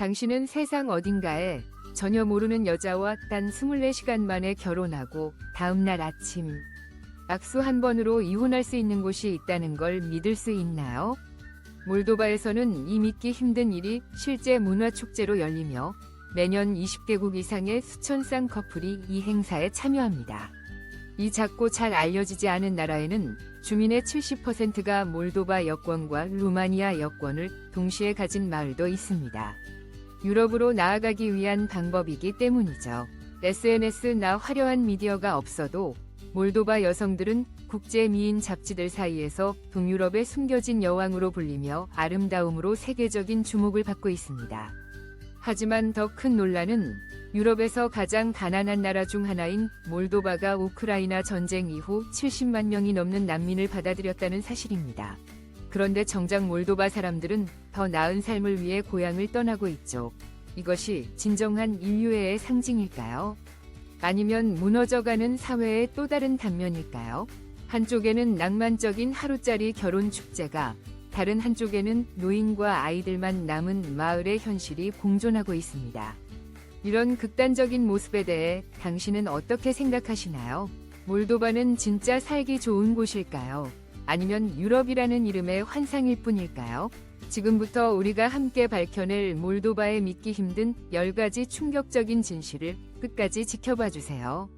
당신은 세상 어딘가에 전혀 모르는 여자와 단 24시간 만에 결혼하고 다음날 아침 악수 한 번으로 이혼할 수 있는 곳이 있다는 걸 믿을 수 있나요? 몰도바에서는 이 믿기 힘든 일이 실제 문화축제로 열리며 매년 20개국 이상의 수천 쌍 커플이 이 행사에 참여합니다. 이 작고 잘 알려지지 않은 나라에는 주민의 70%가 몰도바 여권과 루마니아 여권을 동시에 가진 마을도 있습니다. 유럽으로 나아가기 위한 방법이기 때문이죠. SNS나 화려한 미디어가 없어도 몰도바 여성들은 국제 미인 잡지들 사이에서 동유럽의 숨겨진 여왕으로 불리며 아름다움으로 세계적인 주목을 받고 있습니다. 하지만 더 큰 논란은 유럽에서 가장 가난한 나라 중 하나인 몰도바가 우크라이나 전쟁 이후 70만 명이 넘는 난민을 받아들였다는 사실입니다. 그런데 정작 몰도바 사람들은 더 나은 삶을 위해 고향을 떠나고 있죠. 이것이 진정한 인류애의 상징일까요? 아니면 무너져가는 사회의 또 다른 단면일까요? 한쪽에는 낭만적인 하루짜리 결혼 축제가, 다른 한쪽에는 노인과 아이들만 남은 마을의 현실이 공존하고 있습니다. 이런 극단적인 모습에 대해 당신은 어떻게 생각하시나요? 몰도바는 진짜 살기 좋은 곳일까요? 아니면 유럽이라는 이름의 환상일 뿐일까요? 지금부터 우리가 함께 밝혀낼 몰도바의 믿기 힘든 10가지 충격적인 진실을 끝까지 지켜봐 주세요.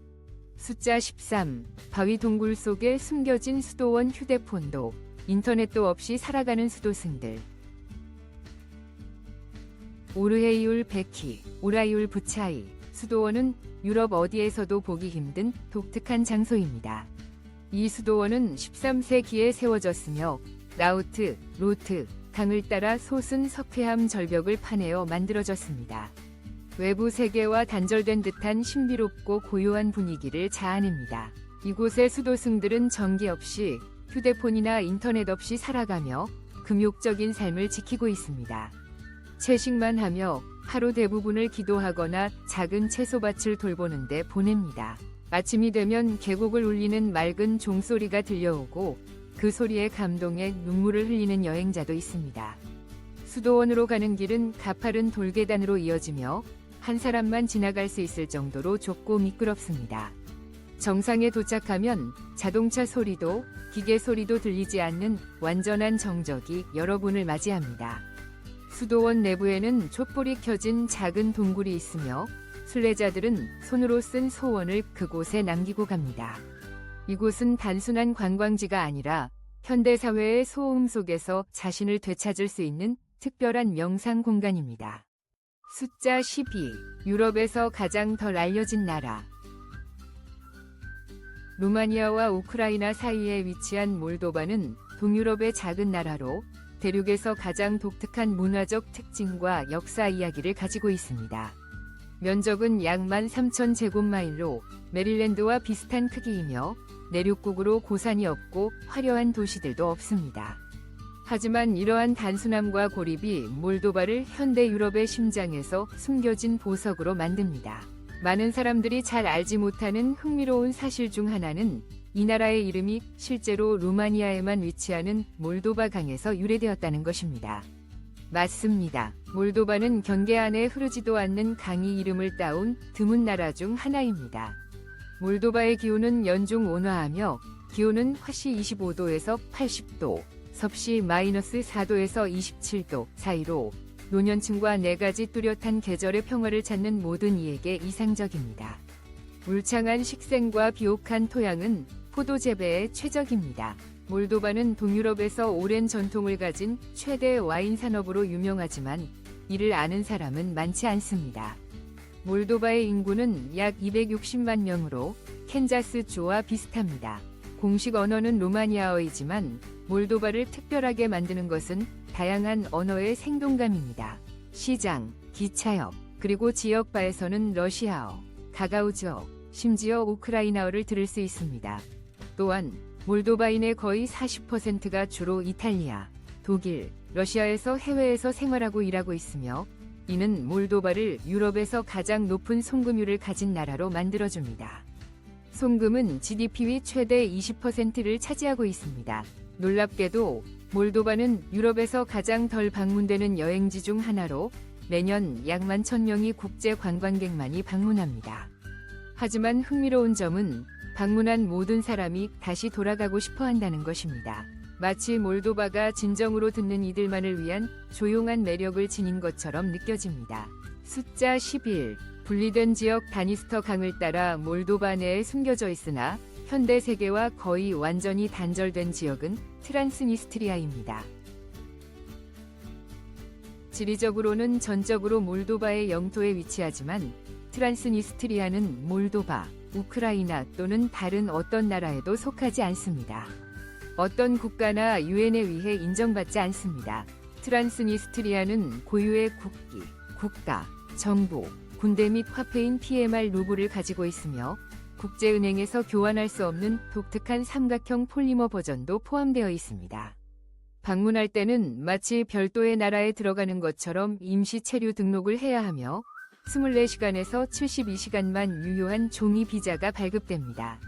숫자 13. 바위 동굴 속에 숨겨진 수도원 휴대폰도, 인터넷도 없이 살아가는 수도승들. 오르헤이울 베키, 오라이울 부차이. 수도원은 유럽 어디에서도 보기 힘든 독특한 장소입니다. 이 수도원은 13세기에 세워졌으며 라우트, 로트, 강을 따라 솟은 석회암 절벽을 파내어 만들어졌습니다. 외부 세계와 단절된 듯한 신비롭고 고요한 분위기를 자아냅니다. 이곳의 수도승들은 전기 없이, 휴대폰이나 인터넷 없이 살아가며 금욕적인 삶을 지키고 있습니다. 채식만 하며 하루 대부분을 기도하거나 작은 채소밭을 돌보는데 보냅니다. 아침이 되면 계곡을 울리는 맑은 종소리가 들려오고 그 소리에 감동해 눈물을 흘리는 여행자도 있습니다. 수도원으로 가는 길은 가파른 돌계단으로 이어지며 한 사람만 지나갈 수 있을 정도로 좁고 미끄럽습니다. 정상에 도착하면 자동차 소리도 기계 소리도 들리지 않는 완전한 정적이 여러분을 맞이합니다. 수도원 내부에는 촛불이 켜진 작은 동굴이 있으며 순례자들은 손으로 쓴 소원을 그곳에 남기고 갑니다. 이곳은 단순한 관광지가 아니라 현대사회의 소음 속에서 자신을 되찾을 수 있는 특별한 명상 공간입니다. 숫자 12. 유럽에서 가장 덜 알려진 나라. 루마니아와 우크라이나 사이에 위치한 몰도바는 동유럽의 작은 나라로 대륙에서 가장 독특한 문화적 특징과 역사 이야기를 가지고 있습니다. 면적은 약 13,000제곱마일로 메릴랜드와 비슷한 크기이며 내륙국으로 고산이 없고 화려한 도시들도 없습니다. 하지만 이러한 단순함과 고립이 몰도바를 현대 유럽의 심장에서 숨겨진 보석으로 만듭니다. 많은 사람들이 잘 알지 못하는 흥미로운 사실 중 하나는 이 나라의 이름이 실제로 루마니아에만 위치하는 몰도바 강에서 유래되었다는 것입니다. 맞습니다. 몰도바는 경계 안에 흐르지도 않는 강이 이름을 따온 드문 나라 중 하나입니다. 몰도바의 기온은 연중 온화하며 기온은 화씨 25도에서 80도, 섭씨 -4도에서 27도 사이로 노년층과 4가지 뚜렷한 계절의 평화를 찾는 모든 이에게 이상적입니다. 울창한 식생과 비옥한 토양은 포도 재배에 최적입니다. 몰도바는 동유럽에서 오랜 전통을 가진 최대 와인 산업으로 유명하지만 이를 아는 사람은 많지 않습니다. 몰도바의 인구는 약 260만 명으로 캔자스주와 비슷합니다. 공식 언어는 루마니아어이지만 몰도바를 특별하게 만드는 것은 다양한 언어의 생동감입니다. 시장, 기차역, 그리고 지역바에서는 러시아어, 가가우즈어, 심지어 우크라이나어를 들을 수 있습니다. 또한 몰도바인의 거의 40%가 주로 이탈리아, 독일, 러시아에서 해외에서 생활하고 일하고 있으며 이는 몰도바를 유럽에서 가장 높은 송금율을 가진 나라로 만들어줍니다. 송금은 GDP 최대 20%를 차지하고 있습니다. 놀랍게도 몰도바는 유럽에서 가장 덜 방문되는 여행지 중 하나로 매년 약 11,000명이 국제 관광객만이 방문합니다. 하지만 흥미로운 점은 방문한 모든 사람이 다시 돌아가고 싶어 한다는 것입니다. 마치 몰도바가 진정으로 듣는 이들만을 위한 조용한 매력을 지닌 것처럼 느껴집니다. 숫자 11. 분리된 지역 다니스터 강을 따라 몰도바 내에 숨겨져 있으나 현대 세계와 거의 완전히 단절된 지역은 트란스니스트리아입니다. 지리적으로는 전적으로 몰도바의 영토에 위치하지만 트란스니스트리아는 몰도바, 우크라이나 또는 다른 어떤 나라에도 속하지 않습니다. 어떤 국가나 유엔에 의해 인정받지 않습니다. 트란스니스트리아는 고유의 국기, 국가, 정부, 군대 및 화폐인 PMR 루블을 가지고 있으며 국제은행에서 교환할 수 없는 독특한 삼각형 폴리머 버전도 포함되어 있습니다. 방문할 때는 마치 별도의 나라에 들어가는 것처럼 임시 체류 등록을 해야 하며 24시간에서 72시간만 유효한 종이 비자가 발급됩니다.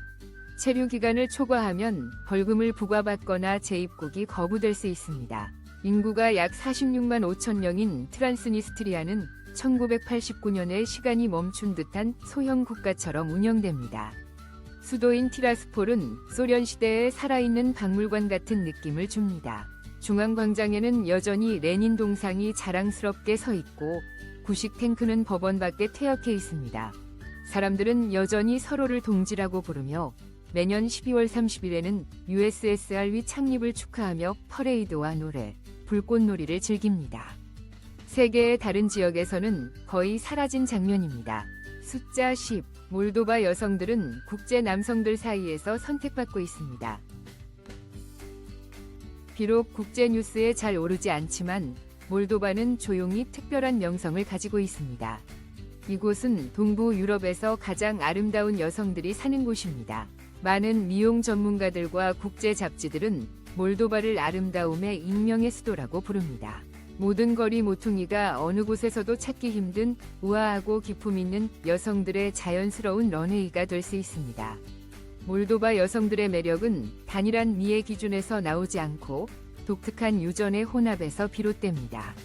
체류 기간을 초과하면 벌금을 부과받거나 재입국이 거부될 수 있습니다. 인구가 약 46만 5천 명인 트란스니스트리아는 1989년에 시간이 멈춘 듯한 소형 국가처럼 운영됩니다. 수도인 티라스폴은 소련 시대의 살아있는 박물관 같은 느낌을 줍니다. 중앙광장에는 여전히 레닌 동상이 자랑스럽게 서 있고 구식 탱크는 법원 밖에 퇴역해 있습니다. 사람들은 여전히 서로를 동지라고 부르며 매년 12월 30일에는 USSR 창립을 축하하며 퍼레이드와 노래, 불꽃놀이를 즐깁니다. 세계의 다른 지역에서는 거의 사라진 장면입니다. 숫자 10. 몰도바 여성들은 국제 남성들 사이에서 선택받고 있습니다. 비록 국제 뉴스에 잘 오르지 않지만 몰도바는 조용히 특별한 명성을 가지고 있습니다. 이곳은 동부 유럽에서 가장 아름다운 여성들이 사는 곳입니다. 많은 미용 전문가들과 국제 잡지들은 몰도바를 아름다움의 익명의 수도라고 부릅니다. 모든 거리 모퉁이가 어느 곳에서도 찾기 힘든 우아하고 기품 있는 여성들의 자연스러운 런웨이가 될 수 있습니다. 몰도바 여성들의 매력은 단일한 미의 기준에서 나오지 않고 독특한 유전의 혼합에서 비롯됩니다.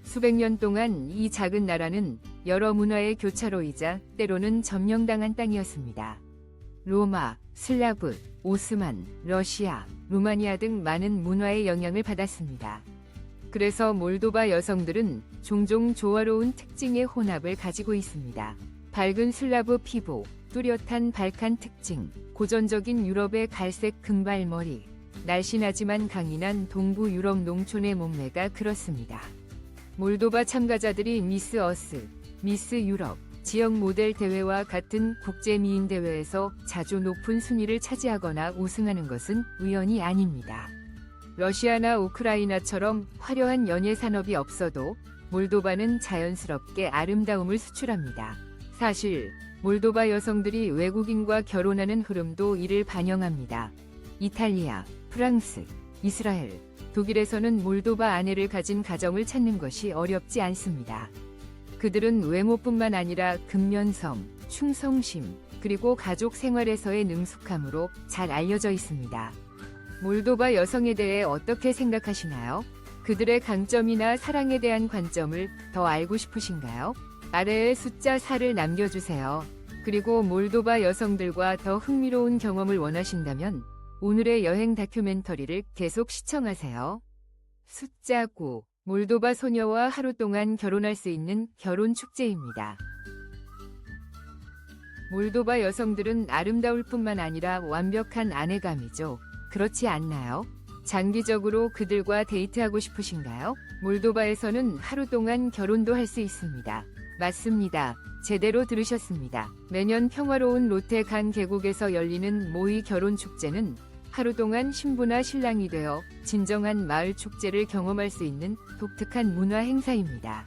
수백 년 동안 이 작은 나라는 여러 문화의 교차로이자 때로는 점령당한 땅이었습니다. 로마, 슬라브, 오스만, 러시아, 루마니아 등 많은 문화의 영향을 받았습니다. 그래서 몰도바 여성들은 종종 조화로운 특징의 혼합을 가지고 있습니다. 밝은 슬라브 피부, 뚜렷한 발칸 특징, 고전적인 유럽의 갈색 금발머리, 날씬하지만 강인한 동부 유럽 농촌의 몸매가 그렇습니다. 몰도바 참가자들이 미스 어스, 미스 유럽, 지역 모델 대회와 같은 국제 미인 대회에서 자주 높은 순위를 차지하거나 우승하는 것은 우연이 아닙니다. 러시아나 우크라이나처럼 화려한 연예 산업이 없어도 몰도바는 자연스럽게 아름다움을 수출합니다. 사실 몰도바 여성들이 외국인과 결혼하는 흐름도 이를 반영합니다. 이탈리아, 프랑스, 이스라엘, 독일에서는 몰도바 아내를 가진 가정을 찾는 것이 어렵지 않습니다. 그들은 외모뿐만 아니라 근면성, 충성심, 그리고 가족 생활에서의 능숙함으로 잘 알려져 있습니다. 몰도바 여성에 대해 어떻게 생각하시나요? 그들의 강점이나 사랑에 대한 관점을 더 알고 싶으신가요? 아래에 숫자 4를 남겨주세요. 그리고 몰도바 여성들과 더 흥미로운 경험을 원하신다면 오늘의 여행 다큐멘터리를 계속 시청하세요. 숫자 9. 몰도바 소녀와 하루 동안 결혼할 수 있는 결혼 축제입니다. 몰도바 여성들은 아름다울 뿐만 아니라 완벽한 아내감이죠. 그렇지 않나요? 장기적으로 그들과 데이트하고 싶으신가요? 몰도바에서는 하루 동안 결혼도 할 수 있습니다. 맞습니다. 제대로 들으셨습니다. 매년 평화로운 로테간 계곡에서 열리는 모의 결혼 축제는 하루 동안 신부나 신랑이 되어 진정한 마을 축제를 경험할 수 있는 독특한 문화 행사입니다.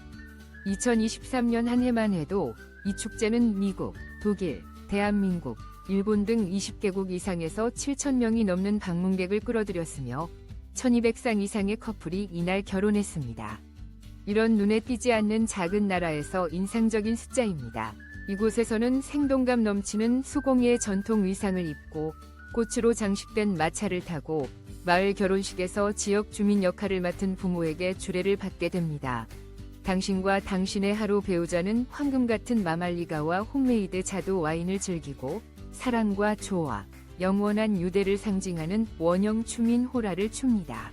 2023년 한 해만 해도 이 축제는 미국, 독일, 대한민국, 일본 등 20개국 이상에서 7,000명이 넘는 방문객을 끌어들였으며 1,200쌍 이상의 커플이 이날 결혼했습니다. 이런 눈에 띄지 않는 작은 나라에서 인상적인 숫자입니다. 이곳에서는 생동감 넘치는 수공예의 전통 의상을 입고 꽃으로 장식된 마차를 타고 마을 결혼식에서 지역 주민 역할을 맡은 부모에게 주례를 받게 됩니다. 당신과 당신의 하루 배우자는 황금 같은 마말리가와 홈메이드 자두 와인을 즐기고 사랑과 조화, 영원한 유대를 상징하는 원형 추민 호라를 춥니다.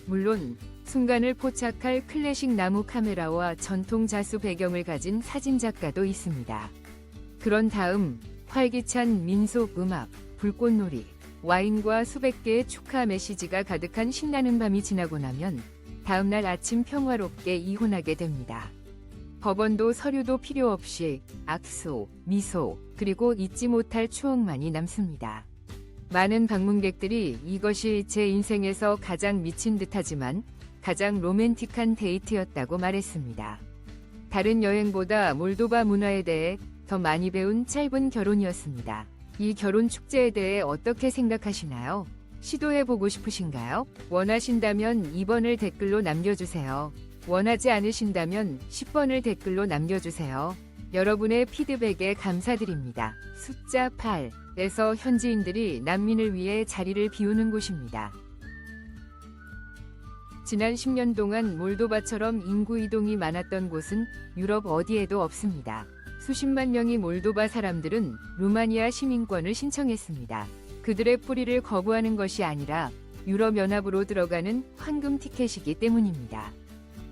물론 순간을 포착할 클래식 나무 카메라와 전통 자수 배경을 가진 사진작가도 있습니다. 그런 다음 활기찬 민속 음악, 불꽃놀이, 와인과 수백 개의 축하 메시지가 가득한 신나는 밤이 지나고 나면 다음날 아침 평화롭게 이혼하게 됩니다. 법원도 서류도 필요 없이 악수, 미소, 그리고 잊지 못할 추억만이 남습니다. 많은 방문객들이 이것이 제 인생에서 가장 미친 듯하지만 가장 로맨틱한 데이트였다고 말했습니다. 다른 여행보다 몰도바 문화에 대해 더 많이 배운 짧은 결혼이었습니다. 이 결혼 축제에 대해 어떻게 생각하시나요? 시도해보고 싶으신가요? 원하신다면 2번을 댓글로 남겨주세요. 원하지 않으신다면 10번을 댓글로 남겨주세요. 여러분의 피드백에 감사드립니다. 숫자 8에서 현지인들이 난민을 위해 자리를 비우는 곳입니다. 지난 10년 동안 몰도바처럼 인구 이동이 많았던 곳은 유럽 어디에도 없습니다. 수십만 명의 몰도바 사람들은 루마니아 시민권을 신청했습니다. 그들의 뿌리를 거부하는 것이 아니라 유럽연합으로 들어가는 황금 티켓이기 때문입니다.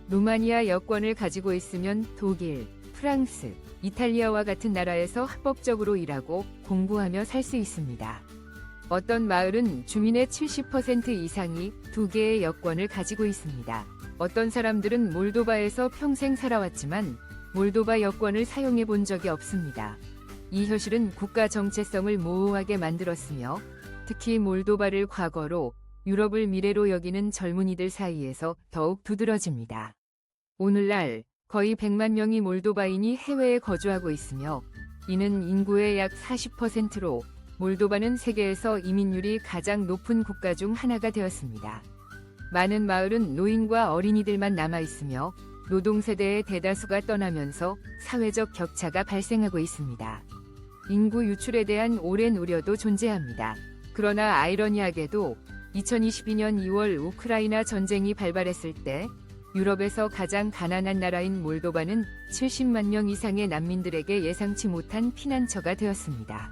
루마니아 여권을 가지고 있으면 독일, 프랑스, 이탈리아와 같은 나라에서 합법적으로 일하고 공부하며 살 수 있습니다. 어떤 마을은 주민의 70% 이상이 2개의 여권을 가지고 있습니다. 어떤 사람들은 몰도바에서 평생 살아왔지만 몰도바 여권을 사용해 본 적이 없습니다. 이 현실은 국가 정체성을 모호하게 만들었으며 특히 몰도바를 과거로 유럽을 미래로 여기는 젊은이들 사이에서 더욱 두드러집니다. 오늘날 거의 100만 명의 몰도바인이 해외에 거주하고 있으며 이는 인구의 약 40%로 몰도바는 세계에서 이민율이 가장 높은 국가 중 하나가 되었습니다. 많은 마을은 노인과 어린이들만 남아있으며 노동세대의 대다수가 떠나면서 사회적 격차가 발생하고 있습니다. 인구 유출에 대한 오랜 우려도 존재합니다. 그러나 아이러니하게도 2022년 2월 우크라이나 전쟁이 발발했을 때 유럽에서 가장 가난한 나라인 몰도바는 70만 명 이상의 난민들에게 예상치 못한 피난처가 되었습니다.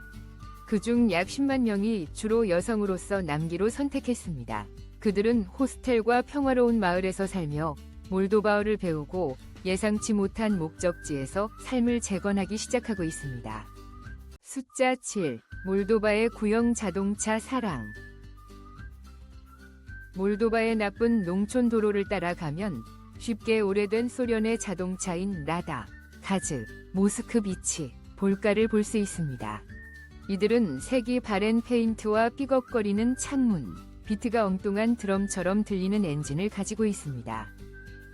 그중 약 10만 명이 주로 여성으로서 남기로 선택했습니다. 그들은 호스텔과 평화로운 마을에서 살며 몰도바어를 배우고 예상치 못한 목적지에서 삶을 재건하기 시작하고 있습니다. 숫자 7. 몰도바의 구형 자동차 사랑. 몰도바의 나쁜 농촌 도로를 따라가면 쉽게 오래된 소련의 자동차인 라다, 가즈, 모스크비치, 볼가를 볼 수 있습니다. 이들은 색이 바랜 페인트와 삐걱거리는 창문, 비트가 엉뚱한 드럼처럼 들리는 엔진을 가지고 있습니다.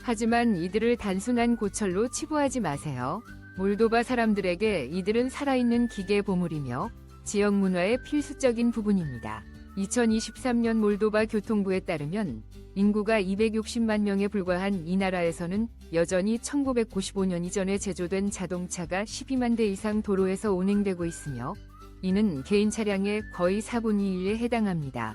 하지만 이들을 단순한 고철로 치부하지 마세요. 몰도바 사람들에게 이들은 살아있는 기계 보물이며 지역 문화의 필수적인 부분입니다. 2023년 몰도바 교통부에 따르면 인구가 260만 명에 불과한 이 나라에서는 여전히 1995년 이전에 제조된 자동차가 12만 대 이상 도로에서 운행되고 있으며 이는 개인 차량의 거의 4분의 1에 해당합니다.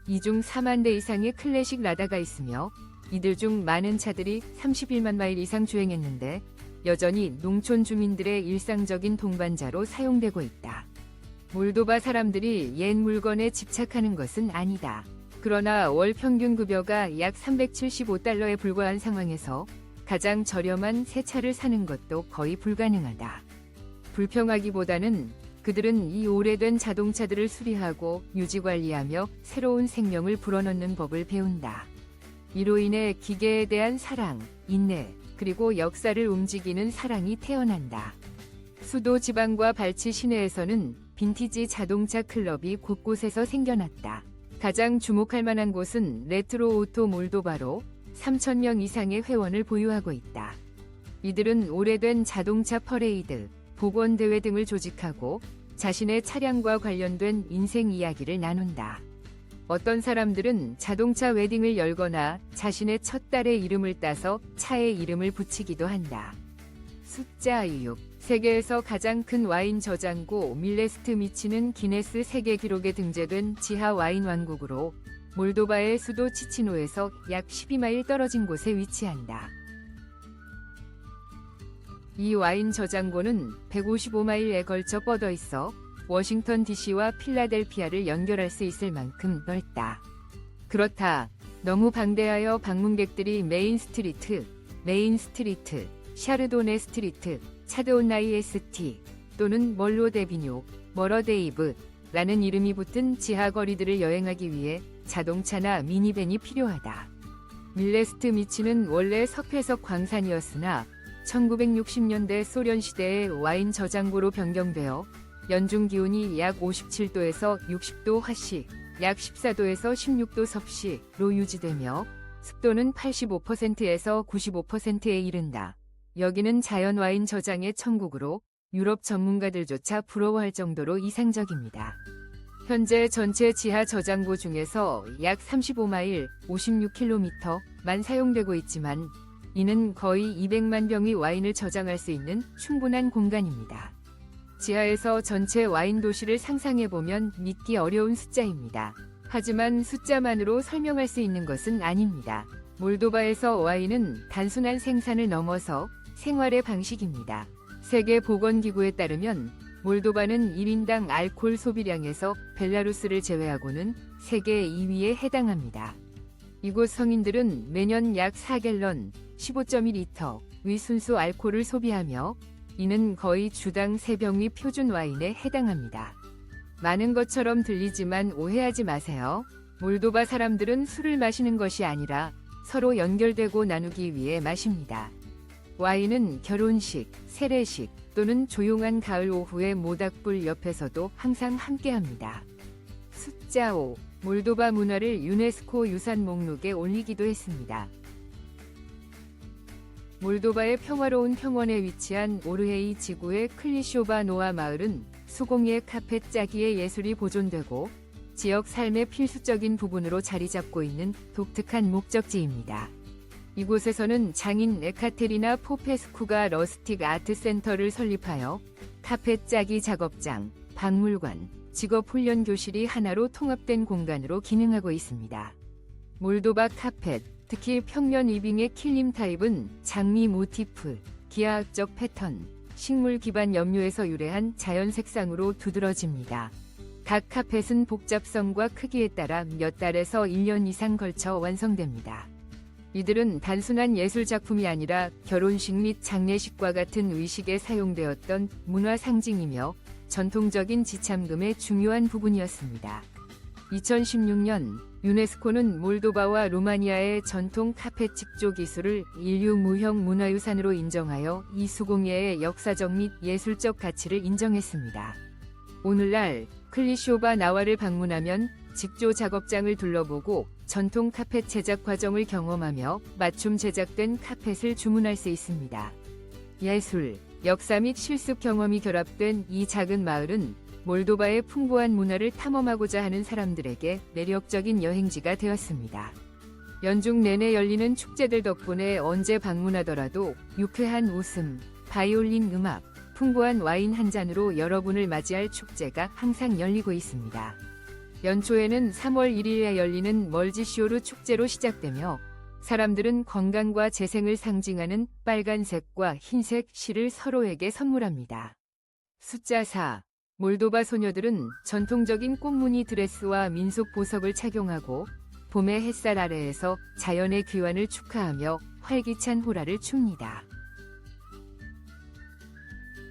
이 중 4만 대 이상의 클래식 라다가 있으며 이들 중 많은 차들이 31만 마일 이상 주행했는데 여전히 농촌 주민들의 일상적인 동반자로 사용되고 있다. 몰도바 사람들이 옛 물건에 집착하는 것은 아니다. 그러나 월 평균 급여가 약 375달러에 불과한 상황에서 가장 저렴한 새 차를 사는 것도 거의 불가능하다. 불평하기보다는 그들은 이 오래된 자동차들을 수리하고 유지관리하며 새로운 생명을 불어넣는 법을 배운다. 이로 인해 기계에 대한 사랑, 인내, 그리고 역사를 움직이는 사랑이 태어난다. 수도 지방과 발치 시내에서는 빈티지 자동차 클럽이 곳곳에서 생겨났다. 가장 주목할 만한 곳은 레트로 오토 몰도바로 3,000명 이상의 회원을 보유하고 있다. 이들은 오래된 자동차 퍼레이드, 복원대회 등을 조직하고 자신의 차량과 관련된 인생 이야기를 나눈다. 어떤 사람들은 자동차 웨딩을 열거나 자신의 첫 딸의 이름을 따서 차에 이름을 붙이기도 한다. 숫자 6. 세계에서 가장 큰 와인 저장고 밀레스트 미치는 기네스 세계 기록에 등재된 지하 와인 왕국으로 몰도바의 수도 치치노에서 약 12마일 떨어진 곳에 위치한다. 이 와인 저장고는 155마일에 걸쳐 뻗어 있어 워싱턴 DC와 필라델피아를 연결할 수 있을 만큼 넓다. 그렇다. 너무 방대하여 방문객들이 메인 스트리트, 샤르도네 스트리트, 차드온나이 ST 또는 멀로데비뇨, 머러데이브 라는 이름이 붙은 지하 거리들을 여행하기 위해 자동차나 미니밴이 필요하다. 밀레스트 미치는 원래 석회석 광산이었으나 1960년대 소련 시대에 와인 저장고로 변경되어 연중 기온이 약 57도에서 60도 화씨, 약 14도에서 16도 섭씨로 유지되며 습도는 85%에서 95%에 이른다. 여기는 자연 와인 저장의 천국으로 유럽 전문가들조차 부러워할 정도로 이상적입니다. 현재 전체 지하 저장고 중에서 약 35마일, 56km만 사용되고 있지만 이는 거의 200만 병의 와인을 저장할 수 있는 충분한 공간입니다. 지하에서 전체 와인 도시를 상상해보면 믿기 어려운 숫자입니다. 하지만 숫자만으로 설명할 수 있는 것은 아닙니다. 몰도바에서 와인은 단순한 생산을 넘어서 생활의 방식입니다. 세계보건기구에 따르면 몰도바는 1인당 알코올 소비량에서 벨라루스를 제외하고는 세계 2위에 해당합니다. 이곳 성인들은 매년 약 4갤런, 15.2리터의 순수 알코올을 소비하며 이는 거의 주당 3병의 표준 와인에 해당합니다. 많은 것처럼 들리지만 오해하지 마세요. 몰도바 사람들은 술을 마시는 것이 아니라 서로 연결되고 나누기 위해 마십니다. 와인은 결혼식, 세례식 또는 조용한 가을 오후의 모닥불 옆에서도 항상 함께합니다. 숫자 5. 몰도바 문화를 유네스코 유산 목록에 올리기도 했습니다. 몰도바의 평화로운 평원에 위치한 오르헤이 지구의 클리쇼바 노아 마을은 수공예 카펫 짜기의 예술이 보존되고 지역 삶의 필수적인 부분으로 자리 잡고 있는 독특한 목적지입니다. 이곳에서는 장인 에카테리나 포페스쿠가 러스틱 아트 센터를 설립하여 카펫 짜기 작업장, 박물관, 직업 훈련 교실이 하나로 통합된 공간으로 기능하고 있습니다. 몰도바 카펫, 특히 평면 위빙의 킬림 타입은 장미 모티프, 기하학적 패턴, 식물 기반 염료에서 유래한 자연 색상으로 두드러집니다. 각 카펫은 복잡성과 크기에 따라 몇 달에서 1년 이상 걸쳐 완성됩니다. 이들은 단순한 예술 작품이 아니라 결혼식 및 장례식과 같은 의식에 사용되었던 문화 상징이며 전통적인 지참금의 중요한 부분이었습니다. 2016년 유네스코는 몰도바와 루마니아의 전통 카펫 직조 기술을 인류 무형 문화유산으로 인정하여 이 수공예의 역사적 및 예술적 가치를 인정했습니다. 오늘날 클리쇼바 나와를 방문하면 직조 작업장을 둘러보고 전통 카펫 제작 과정을 경험하며 맞춤 제작된 카펫을 주문할 수 있습니다. 예술, 역사 및 실습 경험이 결합된 이 작은 마을은 몰도바의 풍부한 문화를 탐험하고자 하는 사람들에게 매력적인 여행지가 되었습니다. 연중 내내 열리는 축제들 덕분에 언제 방문하더라도 유쾌한 웃음, 바이올린 음악, 풍부한 와인 한 잔으로 여러분을 맞이할 축제가 항상 열리고 있습니다. 연초에는 3월 1일에 열리는 멀지시오르 축제로 시작되며 사람들은 건강과 재생을 상징하는 빨간색과 흰색 실을 서로에게 선물합니다. 숫자 4. 몰도바 소녀들은 전통적인 꽃무늬 드레스와 민속 보석을 착용하고 봄의 햇살 아래에서 자연의 귀환을 축하하며 활기찬 호라를 춥니다.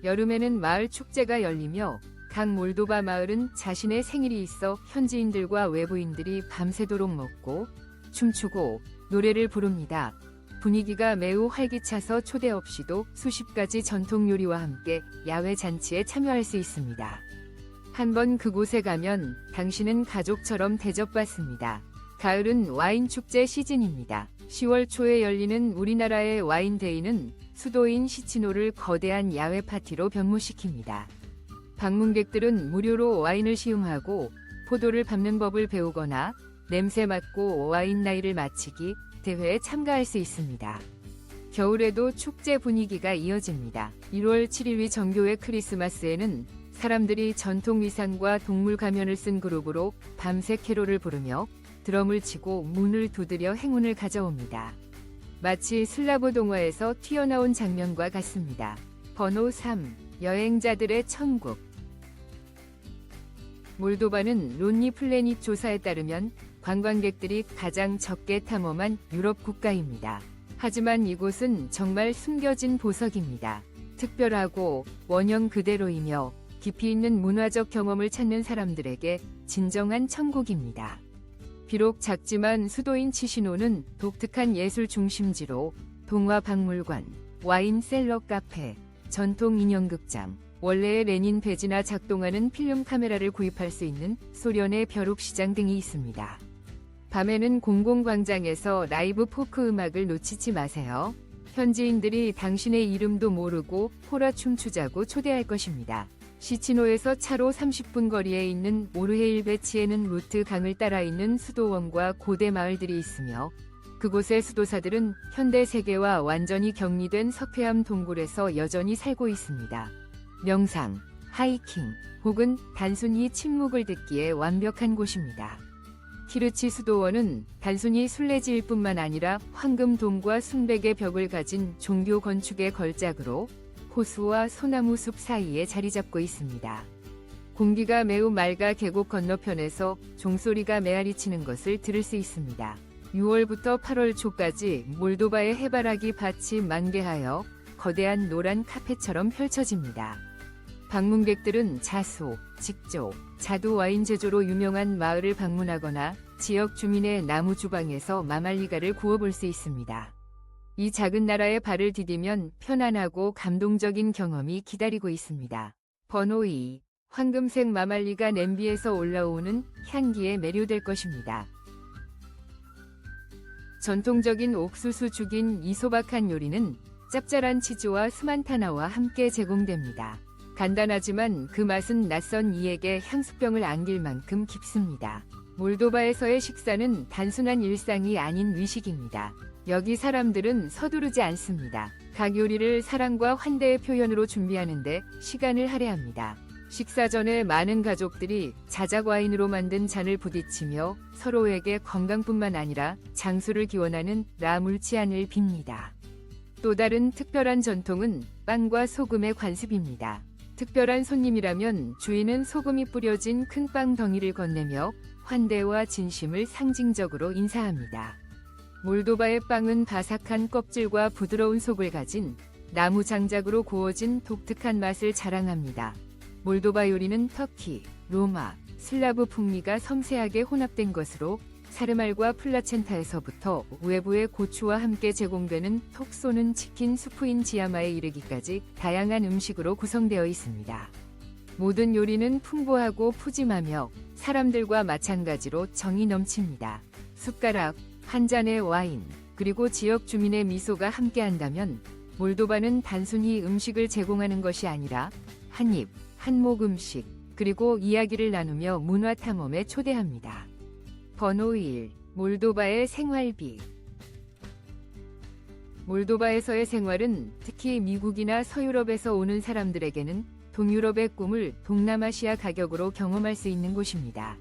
여름에는 마을 축제가 열리며 각 몰도바 마을은 자신의 생일이 있어 현지인들과 외부인들이 밤새도록 먹고 춤추고 노래를 부릅니다. 분위기가 매우 활기차서 초대 없이도 수십 가지 전통 요리와 함께 야외 잔치에 참여할 수 있습니다. 한번 그곳에 가면 당신은 가족처럼 대접받습니다. 가을은 와인 축제 시즌입니다. 10월 초에 열리는 우리나라의 와인데이는 수도인 시치노를 거대한 야외 파티로 변모시킵니다. 방문객들은 무료로 와인을 시음하고 포도를 밟는 법을 배우거나 냄새 맡고 와인 나이를 맞히기 대회에 참가할 수 있습니다. 겨울에도 축제 분위기가 이어집니다. 1월 7일의 정교회 크리스마스에는 사람들이 전통 의상과 동물 가면을 쓴 그룹으로 밤새 캐롤을 부르며 드럼을 치고 문을 두드려 행운을 가져옵니다. 마치 슬라브 동화에서 튀어나온 장면과 같습니다. 번호 3. 여행자들의 천국. 몰도바는 론리 플래닛 조사에 따르면 관광객들이 가장 적게 탐험한 유럽 국가입니다. 하지만 이곳은 정말 숨겨진 보석입니다. 특별하고 원형 그대로이며 깊이 있는 문화적 경험을 찾는 사람들에게 진정한 천국입니다. 비록 작지만 수도인 치시노는 독특한 예술 중심지로 동화 박물관, 와인 셀러 카페, 전통 인형극장, 원래의 레닌 배지나 작동하는 필름 카메라를 구입할 수 있는 소련의 벼룩시장 등이 있습니다. 밤에는 공공광장에서 라이브 포크 음악을 놓치지 마세요. 현지인들이 당신의 이름도 모르고 호라 춤추자고 초대할 것입니다. 시치노에서 차로 30분 거리에 있는 오르헤일베치에는 루트 강을 따라 있는 수도원과 고대 마을들이 있으며 그곳의 수도사들은 현대 세계와 완전히 격리된 석회암 동굴에서 여전히 살고 있습니다. 명상, 하이킹, 혹은 단순히 침묵을 듣기에 완벽한 곳입니다. 키르치 수도원은 단순히 순례지일 뿐만 아니라 황금돔과 순백의 벽을 가진 종교 건축의 걸작으로 호수와 소나무 숲 사이에 자리 잡고 있습니다. 공기가 매우 맑아 계곡 건너편에서 종소리가 메아리치는 것을 들을 수 있습니다. 6월부터 8월 초까지 몰도바의 해바라기 밭이 만개하여 거대한 노란 카펫처럼 펼쳐집니다. 방문객들은 자소, 직조, 자두 와인 제조로 유명한 마을을 방문하거나 지역 주민의 나무 주방에서 마말리가를 구워볼 수 있습니다. 이 작은 나라에 발을 디디면 편안하고 감동적인 경험이 기다리고 있습니다. 번호 2. 황금색 마말리가 냄비에서 올라오는 향기에 매료될 것입니다. 전통적인 옥수수 죽인 이 소박한 요리는 짭짤한 치즈와 스만타나와 함께 제공됩니다. 간단하지만 그 맛은 낯선 이에게 향수병을 안길 만큼 깊습니다. 몰도바에서의 식사는 단순한 일상이 아닌 의식입니다. 여기 사람들은 서두르지 않습니다. 각 요리를 사랑과 환대의 표현으로 준비하는데 시간을 할애합니다. 식사 전에 많은 가족들이 자작 와인으로 만든 잔을 부딪히며 서로에게 건강뿐만 아니라 장수를 기원하는 라물치안을 빕니다. 또 다른 특별한 전통은 빵과 소금의 관습입니다. 특별한 손님이라면 주인은 소금이 뿌려진 큰 빵 덩이를 건네며 환대와 진심을 상징적으로 인사합니다. 몰도바의 빵은 바삭한 껍질과 부드러운 속을 가진 나무 장작으로 구워진 독특한 맛을 자랑합니다. 몰도바 요리는 터키, 로마, 슬라브 풍미가 섬세하게 혼합된 것으로 사르말과 플라첸타에서부터 외부의 고추와 함께 제공되는 톡 쏘는 치킨 수프인 지아마에 이르기까지 다양한 음식으로 구성되어 있습니다. 모든 요리는 풍부하고 푸짐하며 사람들과 마찬가지로 정이 넘칩니다. 숟가락, 한 잔의 와인, 그리고 지역 주민의 미소가 함께한다면 몰도바는 단순히 음식을 제공하는 것이 아니라 한 입, 한 모금씩, 그리고 이야기를 나누며 문화 탐험에 초대합니다. 번호 1. 몰도바의 생활비. 몰도바에서의 생활은 특히 미국이나 서유럽에서 오는 사람들에게는 동유럽의 꿈을 동남아시아 가격으로 경험할 수 있는 곳입니다.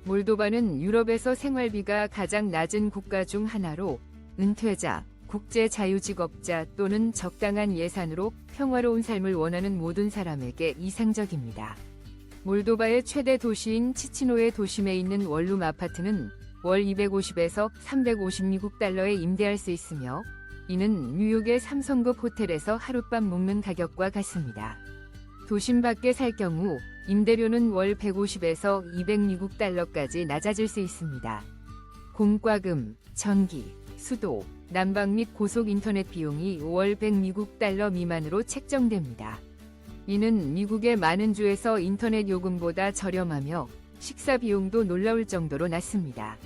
몰도바는 유럽에서 생활비가 가장 낮은 국가 중 하나로 은퇴자, 국제 자유직업자 또는 적당한 예산으로 평화로운 삶을 원하는 모든 사람에게 이상적입니다. 몰도바의 최대 도시인 치치노의 도심에 있는 원룸 아파트는 월 250에서 350 미국 달러에 임대할 수 있으며 이는 뉴욕의 3성급 호텔에서 하룻밤 묵는 가격과 같습니다. 도심 밖에 살 경우 임대료는 월 150에서 200 미국 달러까지 낮아질 수 있습니다. 공과금, 전기, 수도, 난방 및 고속 인터넷 비용이 월 100 미국 달러 미만으로 책정됩니다. 이는 미국의 많은 주에서 인터넷 요금보다 저렴하며 식사 비용도 놀라울 정도로 낮습니다.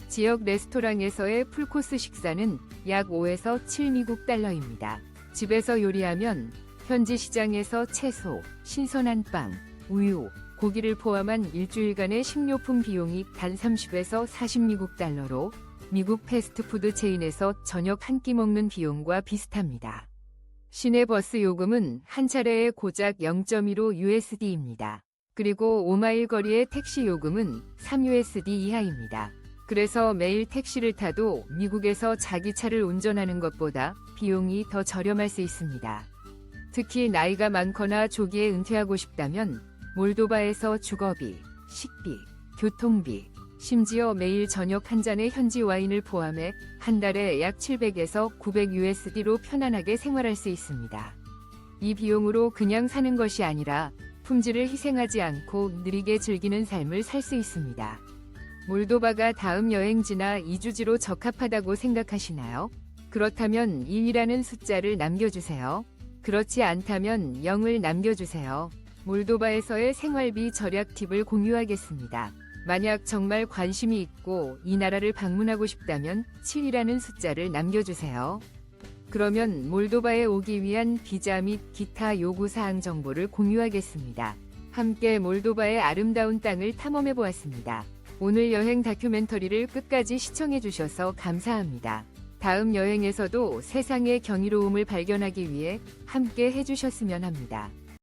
지역 레스토랑에서의 풀코스 식사는 약 5에서 7 미국 달러입니다. 집에서 요리하면 현지 시장에서 채소, 신선한 빵, 우유, 고기를 포함한 일주일간의 식료품 비용이 단 30에서 40 미국 달러로 미국 패스트푸드 체인에서 저녁 한 끼 먹는 비용과 비슷합니다. 시내 버스 요금은 한 차례에 고작 0.15 USD입니다. 그리고 5마일 거리의 택시 요금은 3 USD 이하입니다. 그래서 매일 택시를 타도 미국에서 자기 차를 운전하는 것보다 비용이 더 저렴할 수 있습니다. 특히 나이가 많거나 조기에 은퇴하고 싶다면 몰도바에서 주거비, 식비, 교통비, 심지어 매일 저녁 한 잔의 현지 와인을 포함해 한 달에 약 700에서 900 USD로 편안하게 생활할 수 있습니다. 이 비용으로 그냥 사는 것이 아니라 품질을 희생하지 않고 느리게 즐기는 삶을 살 수 있습니다. 몰도바가 다음 여행지나 이주지로 적합하다고 생각하시나요? 그렇다면 2라는 숫자를 남겨주세요. 그렇지 않다면 0을 남겨주세요. 몰도바에서의 생활비 절약 팁을 공유하겠습니다. 만약 정말 관심이 있고 이 나라를 방문하고 싶다면 7이라는 숫자를 남겨주세요. 그러면 몰도바에 오기 위한 비자 및 기타 요구사항 정보를 공유하겠습니다. 함께 몰도바의 아름다운 땅을 탐험해 보았습니다. 오늘 여행 다큐멘터리를 끝까지 시청해 주셔서 감사합니다. 다음 여행에서도 세상의 경이로움을 발견하기 위해 함께 해주셨으면 합니다.